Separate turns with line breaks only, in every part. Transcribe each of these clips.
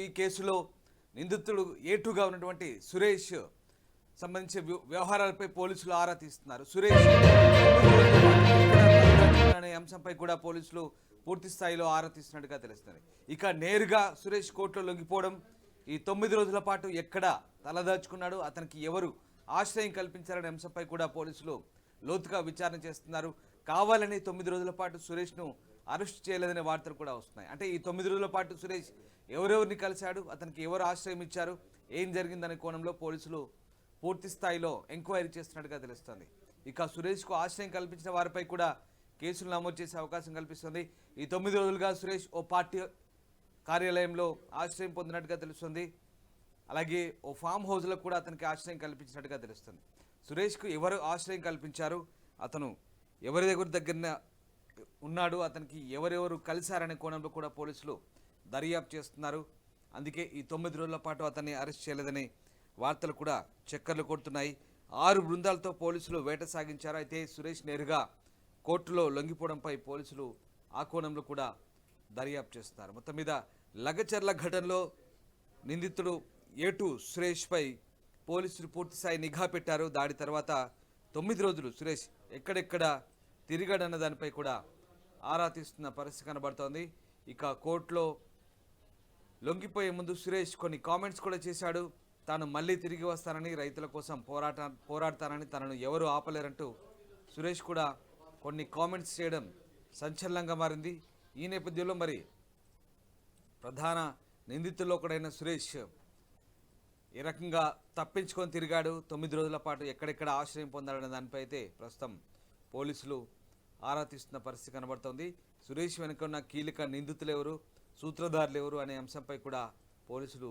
ఈ కేసులో నిందితుడు ఏటుగా ఉన్నటువంటి సురేష్ సంబంధించిన వ్యవహారాలపై పోలీసులు ఆరా తీస్తున్నారు. సురేష్ అనే అంశంపై కూడా పోలీసులు పూర్తి స్థాయిలో ఆరా తీస్తున్నట్టుగా తెలుస్తుంది. ఇక నేరుగా సురేష్ కోర్టులో లొంగిపోవడం, ఈ 9 రోజుల పాటు ఎక్కడ తలదాచుకున్నాడు, అతనికి ఎవరు ఆశ్రయం కల్పించారనే అంశంపై కూడా పోలీసులు లోతుగా విచారణ చేస్తున్నారు. కావాలని 9 రోజుల పాటు సురేష్ను అరెస్ట్ చేయలేదనే వార్తలు కూడా వస్తున్నాయి. అంటే ఈ 9 రోజుల పాటు సురేష్ ఎవరెవరిని కలిశాడు, అతనికి ఎవరు ఆశ్రయం ఇచ్చారు, ఏం జరిగిందనే కోణంలో పోలీసులు పూర్తి స్థాయిలో ఎంక్వైరీ చేస్తున్నట్టుగా తెలుస్తుంది. ఇక సురేష్కు ఆశ్రయం కల్పించిన వారిపై కూడా కేసులు నమోదు చేసే అవకాశం కల్పిస్తుంది. ఈ 9 రోజులుగా సురేష్ ఓ పార్టీ కార్యాలయంలో ఆశ్రయం పొందినట్టుగా తెలుస్తుంది. అలాగే ఓ ఫామ్ హౌస్లో కూడా అతనికి ఆశ్రయం కల్పించినట్టుగా తెలుస్తుంది. సురేష్కు ఎవరు ఆశ్రయం కల్పించారు, అతను ఎవరి దగ్గర ఉన్నాడు, అతనికి ఎవరెవరు కలిశారనే కోణంలో కూడా పోలీసులు దర్యాప్తు చేస్తున్నారు. అందుకే ఈ 9 రోజుల పాటు అతన్ని అరెస్ట్ చేయలేదని వార్తలు కూడా చక్కర్లు కొడుతున్నాయి. 6 బృందాలతో పోలీసులు వేట సాగించారు. అయితే సురేష్ నేరుగా కోర్టులో లొంగిపోవడంపై పోలీసులు ఆ కోణంలో కూడా దర్యాప్తు చేస్తున్నారు. మొత్తం మీద లగచర్ల ఘటనలో నిందితుడు ఏటు సురేష్పై పోలీసులు పూర్తిస్థాయి నిఘా పెట్టారు. దాడి తర్వాత 9 రోజులు సురేష్ ఎక్కడెక్కడ తిరిగాడన్న దానిపై కూడా ఆరా తీస్తున్న పరిస్థితి కనబడుతోంది. ఇక కోర్టులో లొంగిపోయే ముందు సురేష్ కొన్ని కామెంట్స్ కూడా చేశాడు. తాను మళ్ళీ తిరిగి వస్తానని, రైతుల కోసం పోరాడతానని, తనను ఎవరు ఆపలేరంటూ సురేష్ కూడా కొన్ని కామెంట్స్ చేయడం సంచలనంగా మారింది. ఈ నేపథ్యంలో మరి ప్రధాన నిందితుల్లో ఒకడైన సురేష్ ఏ రకంగా తప్పించుకొని తిరిగాడు, 9 రోజుల పాటు ఎక్కడెక్కడ ఆశ్రయం పొందాడనే దానిపై అయితే ప్రస్తుతం పోలీసులు ఆరా తీస్తున్న పరిస్థితి కనబడుతోంది. సురేష్ వెనుక ఉన్న కీలక నిందితులు ఎవరు, సూత్రధారులు ఎవరు అనే అంశంపై కూడా పోలీసులు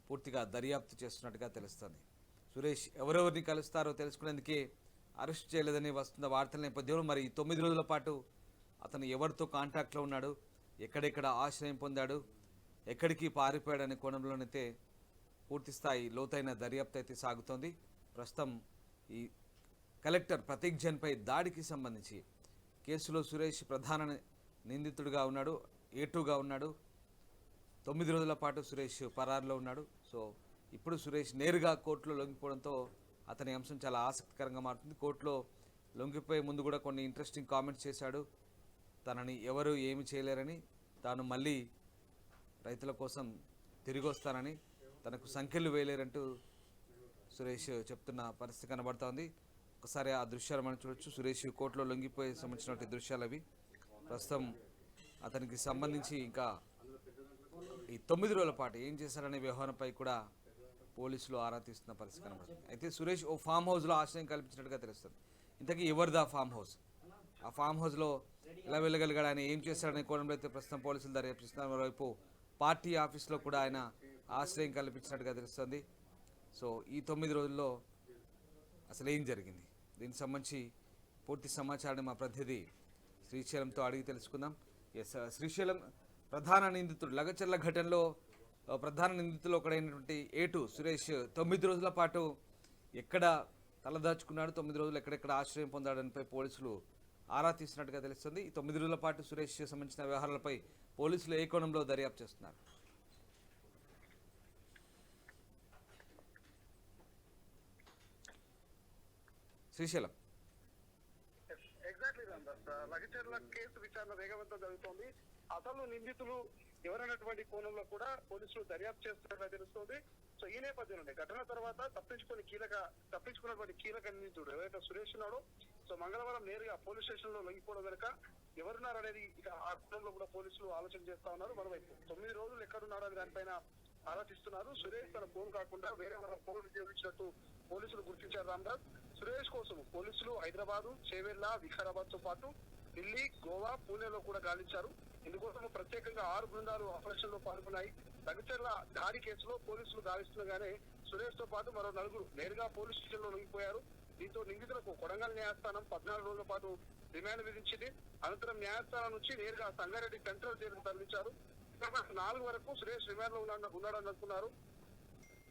పూర్తిగా దర్యాప్తు చేస్తున్నట్టుగా తెలుస్తుంది. సురేష్ ఎవరెవరిని కలుస్తారో తెలుసుకునేందుకే అరెస్ట్ చేయలేదని వస్తున్న వార్తల నేపథ్యంలో మరి 9 రోజుల పాటు అతను ఎవరితో కాంటాక్ట్లో ఉన్నాడు, ఎక్కడెక్కడ ఆశ్రయం పొందాడు, ఎక్కడికి పారిపోయాడనే కోణంలోనైతే పూర్తిస్థాయి లోతైన దర్యాప్తు అయితే సాగుతోంది. ప్రస్తుతం ఈ కలెక్టర్ ప్రతీక్ జైన్పై దాడికి సంబంధించి కేసులో సురేష్ ప్రధాన నిందితుడిగా ఉన్నాడు, ఏటుగా ఉన్నాడు. 9 రోజుల పాటు సురేష్ పరారులో ఉన్నాడు. సో ఇప్పుడు సురేష్ నేరుగా కోర్టులో లొంగిపోవడంతో అతని అంశం చాలా ఆసక్తికరంగా మారుతుంది. కోర్టులో లొంగిపోయే ముందు కూడా కొన్ని ఇంట్రెస్టింగ్ కామెంట్స్ చేశాడు. తనని ఎవరు ఏమి చేయలేరని, తాను మళ్ళీ రైతుల కోసం తిరిగి వస్తానని, తనకు సంఖ్యలు వేయలేరంటూ సురేష్ చెప్తున్న పరిస్థితి కనబడుతోంది. ఒకసారి ఆ దృశ్యాలు మనం చూడొచ్చు. సురేష్ కోర్టులో లొంగిపోయే సంబంధించినటువంటి దృశ్యాలు అవి. ప్రస్తుతం అతనికి సంబంధించి ఇంకా ఈ 9 రోజుల పాటు ఏం చేశారనే వ్యవహారంపై కూడా పోలీసులు ఆరా తీస్తున్న పరిస్థితి కనబడుతుంది. అయితే సురేష్ ఓ ఫామ్ హౌస్లో ఆశ్రయం కల్పించినట్టుగా తెలుస్తుంది. ఇంతకీ ఎవరిదా ఫామ్ హౌస్, ఆ ఫామ్ హౌస్లో ఎలా వెళ్ళగలిగాడు, ఆయన ఏం చేశాడనే కోణంలో అయితే ప్రస్తుతం పోలీసులు దర్యాప్తు చేస్తున్నారు. మరోవైపు పార్టీ ఆఫీస్లో కూడా ఆయన ఆశ్రయం కల్పించినట్టుగా తెలుస్తుంది. సో ఈ 9 రోజుల్లో అసలు ఏం జరిగింది, దీనికి సంబంధించి పూర్తి సమాచారాన్ని మా ప్రతినిధి శ్రీశైలంతో అడిగి తెలుసుకుందాం. ఎస్ శ్రీశైలం, ప్రధాన నిందితుడు లగచర్ల ఘటనలో ప్రధాన నిందితులు ఒకడైనటువంటి ఏటు సురేష్ 9 రోజుల పాటు ఎక్కడ తలదాచుకున్నాడు, 9 రోజులు ఎక్కడెక్కడ ఆశ్రయం పొందాడనిపై పోలీసులు ఆరా తీసినట్టుగా తెలుస్తుంది. ఈ 9 రోజుల పాటు సురేష్ సంబంధించిన వ్యవహారాలపై పోలీసులు ఏ కోణంలో దర్యాప్తు చేస్తున్నారు? శ్రీశైలం.
ఎగ్జాక్ట్లీ లగచర్ల కేసు విచారణ వేగవంతం జరుగుతోంది. అసలు నిందితులు ఎవరైనటువంటి కోణంలో కూడా పోలీసులు దర్యాప్తు చేస్తున్నట్టుగా తెలుస్తోంది. సో ఈ నేపథ్యంలో ఘటన తర్వాత తప్పించుకున్నటువంటి కీలక నిందితుడు ఎవరైతే సురేష్ ఉన్నాడో, సో మంగళవారం నేరుగా పోలీస్ స్టేషన్ లో లొంగిపోవడం వెనుక ఎవరున్నారనేది ఇక ఆ కోణంలో కూడా పోలీసులు ఆలోచన చేస్తా ఉన్నారు. మరోవైపు 9 రోజులు ఎక్కడున్నారో అని దానిపైన ఆలోచిస్తున్నారు. సురేష్ తన ఫోన్ కాకుండా వేరే వాళ్ళ ఫోన్ ఉపయోగించినట్టు పోలీసులు గుర్తించారు. రామ్దాస్, సురేష్ కోసం పోలీసులు హైదరాబాద్, చేవెళ్ల, వికారాబాద్ తో పాటు ఢిల్లీ, గోవా, పూణేలో కూడా గాలించారు. ఇందుకోసం ప్రత్యేకంగా 6 బృందాలు ఆపరేషన్ లో పాల్గొన్నాయి. లగచర్ల దాడి కేసులో పోలీసులు గాలిస్తుండగానే సురేష్ తో పాటు మరో 4 నేరుగా పోలీస్ స్టేషన్ లో లొంగిపోయారు. దీంతో నిందితులకు కొడంగల్ న్యాయస్థానం 14 రోజుల పాటు రిమాండ్ విధించింది. అనంతరం న్యాయస్థానం నుంచి నేరుగా సంగారెడ్డి సెంట్రల్ జైలుకు తరలించారు. 4 వరకు సురేష్ రిమాండ్ లో ఉన్నాడని అనుకున్నారు.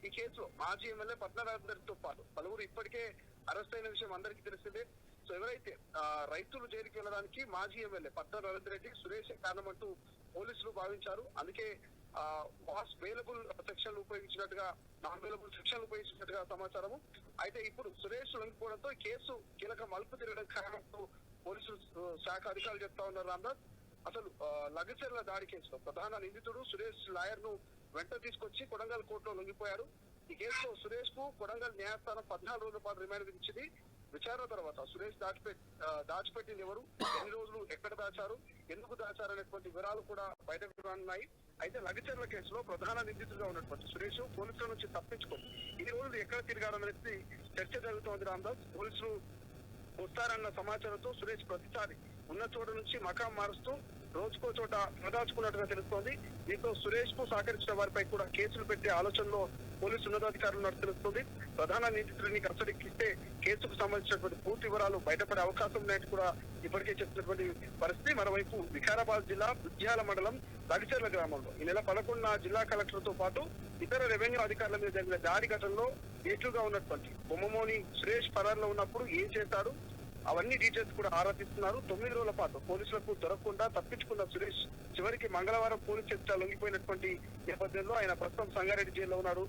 ఈ కేసులో మాజీ ఎమ్మెల్యే పద్మనాభంతో పాటు పలువురు ఇప్పటికే అరెస్ట్ అయిన విషయం అందరికీ తెలిసిందే. సో ఎవరైతే రైతులు జైలుకి వెళ్ళడానికి మాజీ ఎమ్మెల్యే పద్మ రవీంద్ర రెడ్డి, సురేష్ కారణమంటూ పోలీసులు భావించారు. అందుకే వేలబుల్ సెక్షన్లు ఉపయోగించినట్టుగా నాన్ వేలబుల్ సెక్షన్లు ఉపయోగించినట్టుగా సమాచారము. అయితే ఇప్పుడు సురేష్ లొంగిపోవడంతో ఈ కేసు కీలక మలుపు తిరగడం కారణంతో పోలీసులు శాఖ అధికారులు చెప్తా ఉన్నారు రామ్దాస్. అసలు లగచర్ల దాడి కేసులో ప్రధాన నిందితుడు సురేష్ లాయర్ ను వెంట తీసుకొచ్చి కొడంగల్ కోర్టులో లొంగిపోయారు. ఈ కేసులో సురేష్ కు కొడంగల్ న్యాయస్థానం 14 రోజుల పాటు రిమాండ్ విధించింది. విచారణ తర్వాత సురేష్ దాచిపెట్టింది ఎవరు, ఎన్ని రోజులు ఎక్కడ దాచారు, ఎందుకు దాచారు అనేటువంటి వివరాలు కూడా బయటకు రానున్నాయి. అయితే లగచర్ల కేసులో ప్రధాన నిందితుడిగా ఉన్నటువంటి సురేష్ పోలీసుల నుంచి తప్పించుకొని ఈ రోజులు ఎక్కడ తిరిగారనేది చర్చ జరుగుతోంది రామ్దాస్. పోలీసులు వస్తారన్న సమాచారంతో సురేష్ ప్రతిసారి ఉన్న చోట నుంచి మకాం మారుస్తూ రోజుకో చోట ప్రదాచుకున్నట్టుగా తెలుస్తోంది. దీంతో సురేష్ కు సహకరించిన వారిపై కూడా కేసులు పెట్టే ఆలోచనలో పోలీసు ఉన్నతాధికారులు ఉన్నట్టు తెలుస్తుంది. ప్రధాన నిందితుడిని కస్టడీకి ఇస్తే కేసుకు సంబంధించినటువంటి పూర్తి వివరాలు బయటపడే అవకాశం ఉన్నట్టు కూడా ఇప్పటికే చెప్తున్నటువంటి పరిస్థితి. మరోవైపు వికారాబాద్ జిల్లా బుద్ధ్యాల మండలం లగచర్ల గ్రామంలో ఈ నెల 11న జిల్లా కలెక్టర్ తో పాటు ఇతర రెవెన్యూ అధికారుల మీద జరిగిన దాడి ఘటనలో ఏటుగా ఉన్నటువంటి బొమ్మమోని సురేష్ పరారులో ఉన్నప్పుడు ఏం చేశాడు అవన్నీ డీటెయిల్స్ కూడా ఆరా తీస్తున్నారు. 9 రోజుల పాటు పోలీసులకు దొరకకుండా తప్పించుకున్న సురేష్ చివరికి మంగళవారం పోలీస్ చెప్తా లొంగిపోయినటువంటి నేపథ్యంలో ఆయన ప్రస్తుతం సంగారెడ్డి జైల్లో ఉన్నాడు.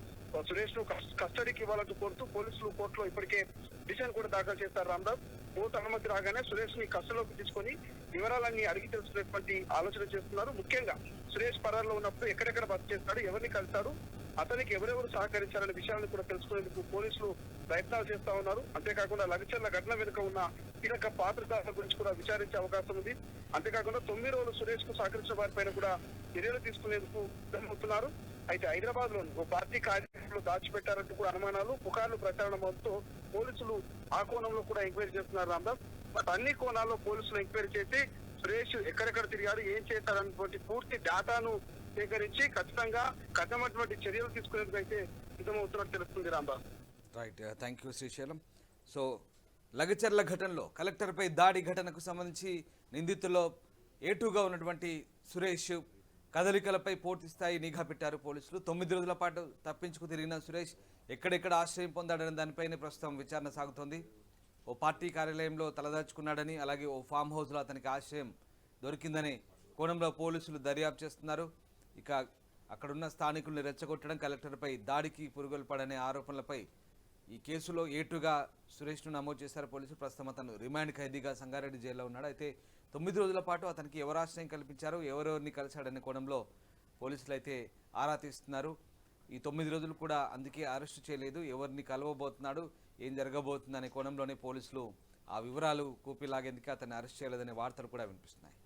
సురేష్ ను కస్టడీకి ఇవ్వాలంటూ కోరుతూ పోలీసులు కోర్టులో ఇప్పటికే పిటిషన్ కూడా దాఖలు చేశారు రామ్దాస్. కోర్టు అనుమతి రాగానే సురేష్ ని కస్టడీలోకి తీసుకొని వివరాలన్నీ అడిగి తెలుసుకునేటువంటి ఆలోచన చేస్తున్నారు. ముఖ్యంగా సురేష్ పరారులో ఉన్నప్పుడు ఎక్కడెక్కడ బస చేస్తాడు, ఎవరిని కలిశాడు, అతనికి ఎవరెవరు సహకరించారనే విషయాలను కూడా తెలుసుకునేందుకు పోలీసులు ప్రయత్నాలు చేస్తా ఉన్నారు. అంతేకాకుండా లగచర్ల ఘటన వెనుక ఉన్న కీలక పాత్రధారుల గురించి కూడా విచారించే అవకాశం ఉంది. అంతేకాకుండా 9 రోజులు సురేష్ కు సహకరించిన వారిపైన కూడా చర్యలు తీసుకునేందుకు సిద్ధమవుతున్నారు. అయితే హైదరాబాద్ లోని ఓ పార్టీ కార్యక్రమంలో దాచిపెట్టారంటూ కూడా అనుమానాలు, పుకార్లు ప్రచారంతో పోలీసులు ఆ కోణంలో కూడా ఎంక్వైరీ చేస్తున్నారు రామ్దాస్. అన్ని కోణాల్లో పోలీసులు ఎంక్వైరీ చేసి సురేష్ ఎక్కడెక్కడ తిరిగాడు, ఏం చేశారన్నటువంటి పూర్తి డేటాను సేకరించి ఖచ్చితంగా కఠినమైనటువంటి చర్యలు తీసుకునేందుకు అయితే సిద్ధమవుతున్నట్టు తెలుస్తుంది Ramdas.
Right, thank you Srisailam. So Lagacharla ఘటనలో కలెక్టర్పై దాడి ఘటనకు సంబంధించి నిందితుల్లో ఏటుగా ఉన్నటువంటి సురేష్ కదలికలపై పూర్తి స్థాయి నిఘా పెట్టారు పోలీసులు. 9 రోజుల పాటు తప్పించుకు తిరిగిన సురేష్ ఎక్కడెక్కడ ఆశ్రయం పొందాడని దానిపైనే ప్రస్తుతం విచారణ సాగుతోంది. ఓ పార్టీ కార్యాలయంలో తలదాచుకున్నాడని, అలాగే ఓ ఫామ్ హౌస్లో అతనికి ఆశ్రయం దొరికిందని కోణంలో పోలీసులు దర్యాప్తు చేస్తున్నారు. ఇక అక్కడున్న స్థానికుల్ని రెచ్చగొట్టడం, కలెక్టర్పై దాడికి పురుగొల్పడనే ఆరోపణలపై ఈ కేసులో ఏటుగా సురేష్ను నమోదు చేశారు పోలీసులు. ప్రస్తుతం అతను రిమాండ్ ఖైదీగా సంగారెడ్డి జైల్లో ఉన్నాడు. అయితే 9 రోజుల పాటు అతనికి ఎవరు ఆశ్రయం కల్పించారు, ఎవరెవరిని కలిశాడనే కోణంలో పోలీసులు అయితే ఆరా తీస్తున్నారు. ఈ 9 రోజులు కూడా అందుకే అరెస్టు చేయలేదు, ఎవరిని కలవబోతున్నాడు, ఏం జరగబోతుంది అనే కోణంలోనే పోలీసులు ఆ వివరాలు కూపిలాగేందుకు అతన్ని అరెస్ట్ చేయలేదనే వార్తలు కూడా వినిపిస్తున్నాయి.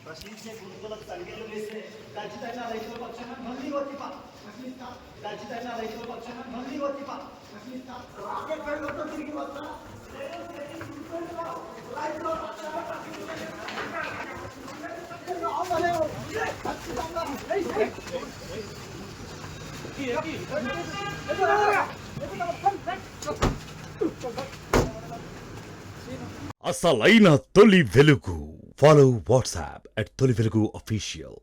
ప్రశ్నించే గుర్తులకు సంఖ్యలు వేస్తే ఖచ్చితంగా రైతుల పక్షాన మళ్ళీ వచ్చిపా ప్రశ్నిస్తా, ఖచ్చితంగా రైతుల పక్షాన మళ్ళీ వచ్చిపా ప్రశ్నిస్తా, రాకెట్ పైలతో తిరిగి వస్తా, రైతుల పక్షాన
అసలైన తొలి వెలుగు. Follow WhatsApp at Toli Velugu Official.